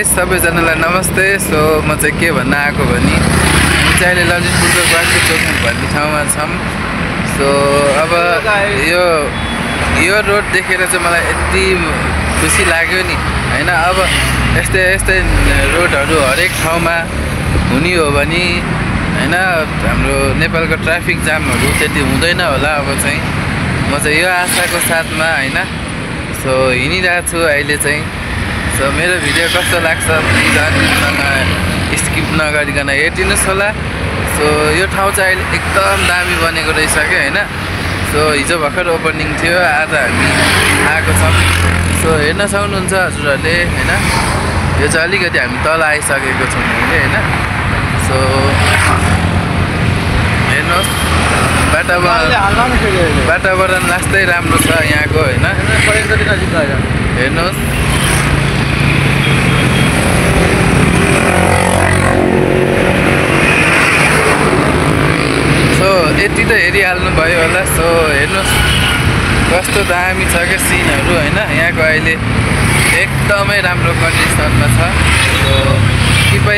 Guys सबैजनालाई नमस्ते। So म चाहिँ के भन्न आएको भने हामी चाहिँ अहिले ललितपुरको ग्वाल्टी चोक भन्ने ठाउँमा छौँ। सो अब यो रोड देखेर चाहिँ मलाई यति खुसी लाग्यो नि हैन। अब यस्तै रोडहरू हरेक ठाउँमा हुने हो भने हैन हाम्रो नेपालको ट्राफिक जामहरू त्यति हुँदैन होला। अब चाहिँ म चाहिँ यो आशाको साथमा हैन सो हिँडिरहेको छु अहिले चाहिँ। सो मेरो भिडियो कस्तो लाग्छ प्लिज अन्तिमसम्म स्किप नगरिकन हेरिदिनुहोस् होला। सो यो ठाउँ चाहिँ अहिले एकदम दामी बनेको रहेछ क्या हैन। सो हिजो भर्खर ओपनिङ थियो, आज हामी आएको छौँ। सो हेर्न सक्नुहुन्छ हजुरहरूले हैन, यो चाहिँ अलिकति हामी तल आइसकेको छौँ अहिले हैन। सो हेर्नुहोस् वातावरण लास्टै राम्रो छ यहाँको हैन। हेर्नुहोस् सो यति त हेरिहाल्नु भयो होला। सो हेर्नुहोस् कस्तो दामी छ क्या सिनहरू हैन। यहाँको अहिले एकदमै राम्रो कन्डिसनमा छ। सो कृपया